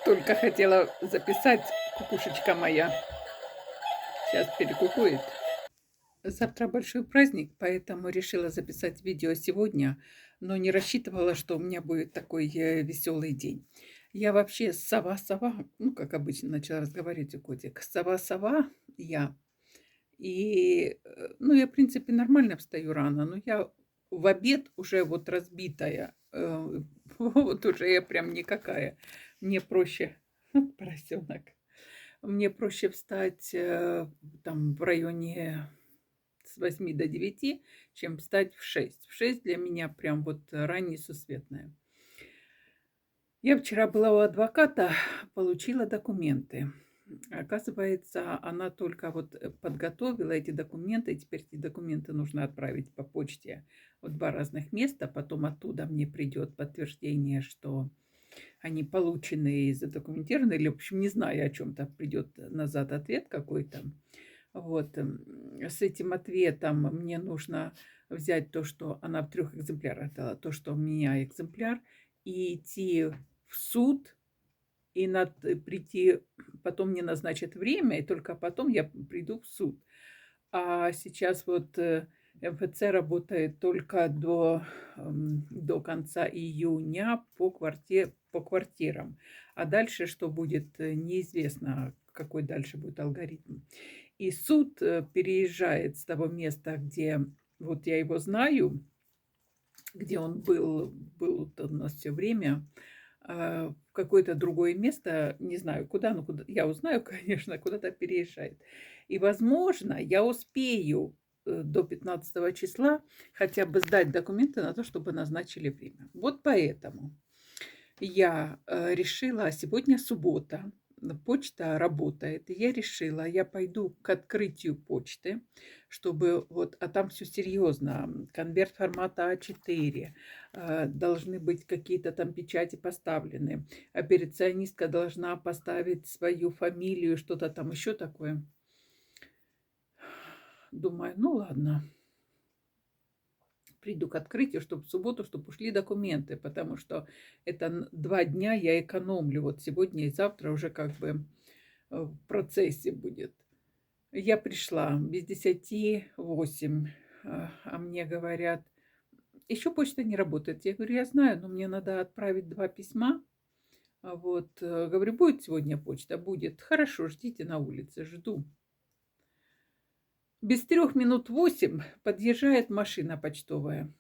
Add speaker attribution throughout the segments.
Speaker 1: Только хотела записать, кукушечка моя. Сейчас перекукует. Завтра большой праздник, поэтому решила записать видео сегодня, но не рассчитывала, что у меня будет такой веселый день. Я вообще сова-сова, ну, как обычно, начала разговаривать у котик. Сова-сова я. Ну, я, в принципе, нормально встаю рано, но я в обед уже вот разбитая. Вот уже я прям никакая. Мне проще, поросенок, мне проще встать там в районе с 8 до 9, чем встать в 6. В 6 для меня прям вот раннесусветное. Я вчера была у адвоката, получила документы. Оказывается, она только вот подготовила эти документы, и теперь эти документы нужно отправить по почте в 2 разных места. Потом оттуда мне придет подтверждение, что они получены и задокументированы, или, в общем, не знаю, о чем-то придет назад ответ какой-то. Вот. С этим ответом мне нужно взять то, что она в 3 экземплярах дала, то, что у меня экземпляр, и идти в суд, и прийти, потом мне назначат время, и только потом я приду в суд. А сейчас вот МФЦ работает только до конца июня по квартирам. А дальше что будет, неизвестно, какой дальше будет алгоритм. И суд переезжает с того места, где вот я его знаю, где он был вот у нас все время, в какое-то другое место, не знаю куда, но куда, я узнаю, конечно, куда-то переезжает. И, возможно, я успею до 15 числа хотя бы сдать документы на то, чтобы назначили время. Вот поэтому я решила, а сегодня суббота, почта работает, и я решила, я пойду к открытию почты, чтобы вот, а там все серьезно, конверт формата А4, должны быть какие-то там печати поставлены, операционистка должна поставить свою фамилию, что-то там еще такое. Думаю, ну ладно, приду к открытию, чтобы в субботу, чтобы ушли документы, потому что это 2 дня я экономлю. Вот сегодня и завтра уже как бы в процессе будет. Я пришла без 10:08, а мне говорят, еще почта не работает. Я говорю, я знаю, но мне надо отправить 2 письма. Вот, говорю, будет сегодня почта? Будет. Хорошо, ждите на улице, жду. Без 3 минут 8 подъезжает машина почтовая.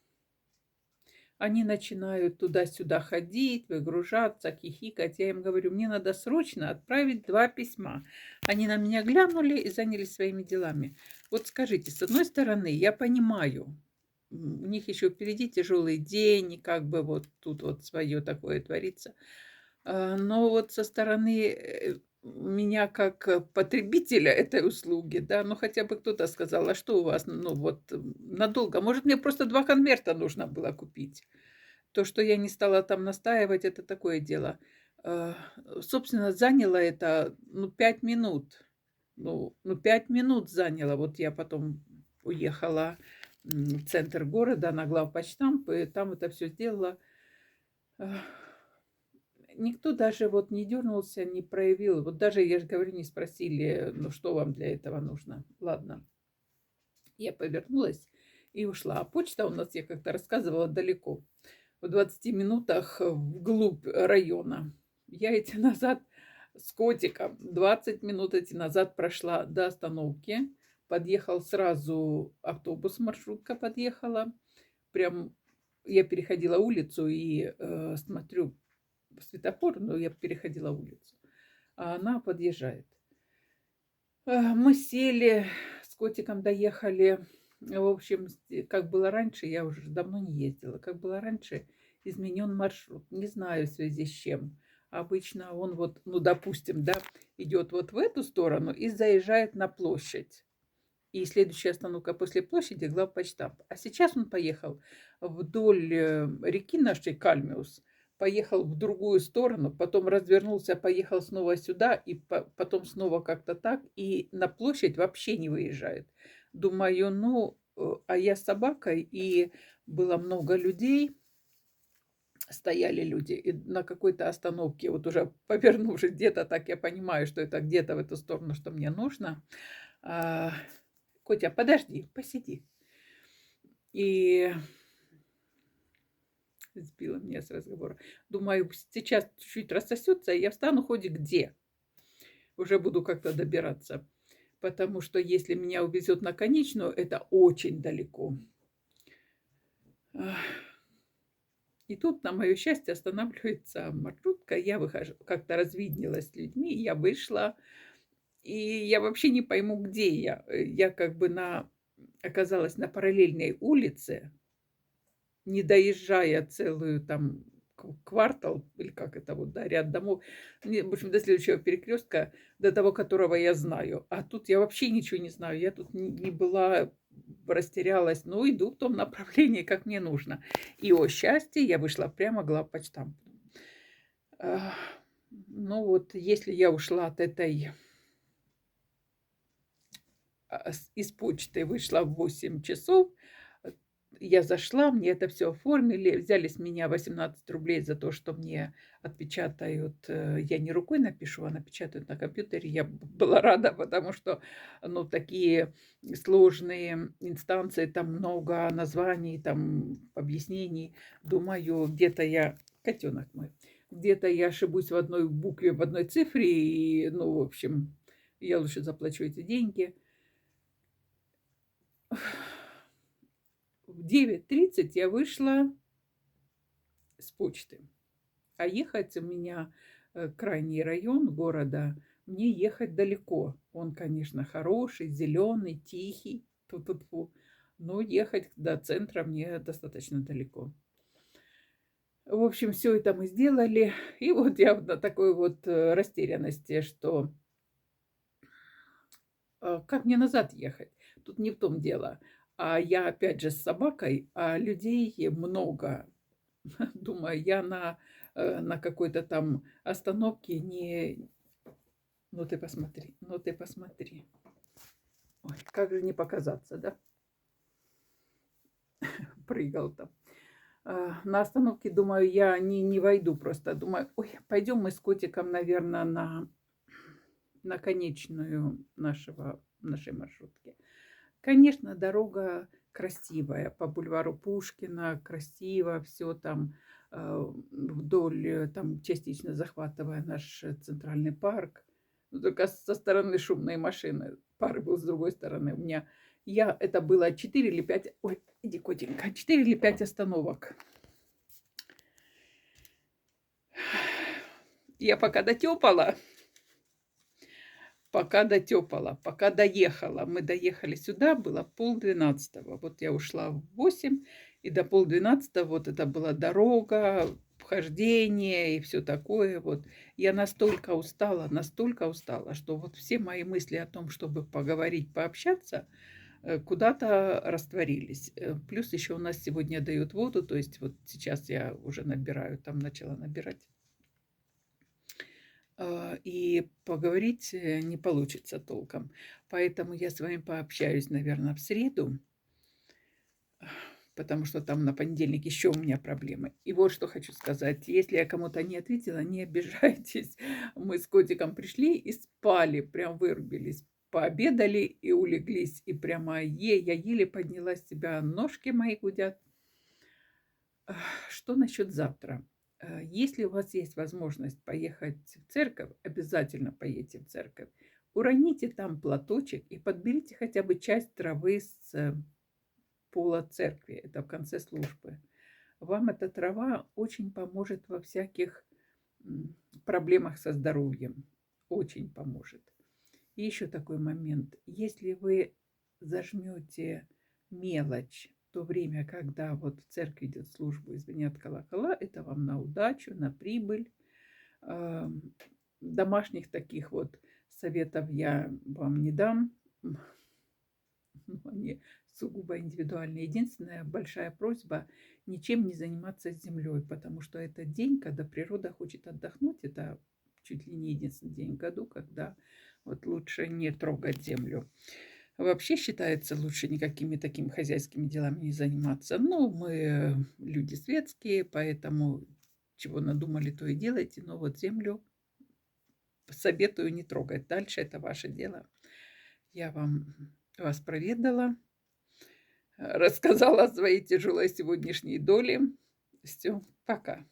Speaker 1: Они начинают туда-сюда ходить, выгружаться, хихикать. Я им говорю, мне надо срочно отправить 2 письма. Они на меня глянули и занялись своими делами. Вот скажите, с одной стороны, я понимаю, у них еще впереди тяжелый день, и как бы вот тут вот свое такое творится. Но вот со стороны меня как потребителя этой услуги, да, ну хотя бы кто-то сказал, а что у вас, ну вот надолго, может мне просто 2 конверта нужно было купить. То, что я не стала там настаивать, это такое дело. Э, Собственно, заняло это, ну, 5 минут. Ну, 5 минут заняло. Вот я потом уехала в центр города на главпочтамт, и там это все сделала. Э, Никто даже вот не дернулся, не проявил. Вот даже, я же говорю, не спросили, ну, что вам для этого нужно. Ладно. Я повернулась и ушла. А почта у нас, я как-то рассказывала, далеко. В 20 минутах вглубь района. Я идти назад с котиком. 20 минут эти назад прошла до остановки. Подъехал сразу автобус, маршрутка подъехала. Прям я переходила улицу и смотрю в светофор, но я переходила улицу. А она подъезжает. Мы сели, с котиком доехали. В общем, как было раньше, я уже давно не ездила. Как было раньше, изменен маршрут. Не знаю, в связи с чем. Обычно он вот, ну, допустим, да, идет вот в эту сторону и заезжает на площадь. И следующая остановка после площади — главпочтамт. А сейчас он поехал вдоль реки нашей Кальмиус, поехал в другую сторону, потом развернулся, поехал снова сюда, и потом снова как-то так, и на площадь вообще не выезжает. Думаю, ну, а я с собакой, и было много людей, стояли люди. И на какой-то остановке, вот уже повернувшись где-то, так я понимаю, что это где-то в эту сторону, что мне нужно. А, Котя, подожди, посиди. И сбила меня с разговора. Думаю, сейчас чуть-чуть рассосется, и я встану хоть где. Уже буду как-то добираться. Потому что если меня увезет на конечную, это очень далеко. И тут, на мое счастье, останавливается маршрутка. Я выхожу, как-то развиднелась с людьми, я вышла. И я вообще не пойму, где я. Я как бы оказалась на параллельной улице, не доезжая целую там квартал, или как это вот, да, ряд домов, в общем, до следующего перекрестка, до того, которого я знаю. А тут я вообще ничего не знаю. Я тут не была, растерялась, но иду в том направлении, как мне нужно. И, о счастье, я вышла прямо главпочтамт. Ах, Ну вот, если я ушла от этой из почты, вышла в 8 часов, я зашла, мне это все оформили, взяли с меня 18 рублей за то, что мне отпечатают, я не рукой напишу, а напечатают на компьютере. Я была рада, потому что, ну, такие сложные инстанции, там много названий, там объяснений. Думаю, где-то я, котенок мой, где-то я ошибусь в одной букве, в одной цифре, и, ну, в общем, я лучше заплачу эти деньги. В 9:30 я вышла с почты. А ехать у меня крайний район города, мне ехать далеко. Он, конечно, хороший, зеленый, тихий, тьфу-тьфу-тьфу, но ехать до центра мне достаточно далеко. В общем, все это мы сделали. И вот я на такой вот растерянности, что как мне назад ехать? Тут не в том дело. А я опять же с собакой, а людей много. Думаю, я на какой-то там остановке не... Ну ты посмотри, ну ты посмотри. Ой, как же не показаться, да? Прыгал там. На остановке, думаю, я не войду просто. Думаю, ой, пойдем мы с котиком, наверное, на конечную нашей маршрутки. Конечно, дорога красивая, по бульвару Пушкина, красиво, все там вдоль, там частично захватывая наш центральный парк. Но только со стороны шумной машины. Парк был с другой стороны. Это было 4 или 5, ой, иди, котенька, 4 или 5 остановок. Я пока доехала. Мы доехали сюда, было 11:30. Вот я ушла в 8, и до 11:30 вот это была дорога, вхождение и все такое. Вот я настолько устала, что вот все мои мысли о том, чтобы поговорить, пообщаться, куда-то растворились. Плюс еще у нас сегодня дают воду, то есть вот сейчас я уже набираю, там начала набирать. И поговорить не получится толком. Поэтому я с вами пообщаюсь, наверное, в среду, потому что там на понедельник еще у меня проблемы. И вот что хочу сказать. Если я кому-то не ответила, не обижайтесь. Мы с котиком пришли и спали, прям вырубились. Пообедали и улеглись. И прямо я еле подняла с себя, ножки мои гудят. Что насчет завтра? Если у вас есть возможность поехать в церковь, обязательно поедьте в церковь. Уроните там платочек и подберите хотя бы часть травы с пола церкви. Это в конце службы. Вам эта трава очень поможет во всяких проблемах со здоровьем. Очень поможет. И еще такой момент. Если вы зажмете мелочь в то время, когда вот в церкви идет служба и звенят колокола, это вам на удачу, на прибыль. Домашних таких вот советов я вам не дам. Они сугубо индивидуальные. Единственная большая просьба — ничем не заниматься с землей, потому что это день, когда природа хочет отдохнуть. Это чуть ли не единственный день в году, когда вот лучше не трогать землю. Вообще считается лучше никакими такими хозяйскими делами не заниматься. Ну, мы люди светские, поэтому чего надумали, то и делайте. Но вот землю советую не трогать. Дальше это ваше дело. Я вас проведала, рассказала о своей тяжелой сегодняшней доле. Все, пока.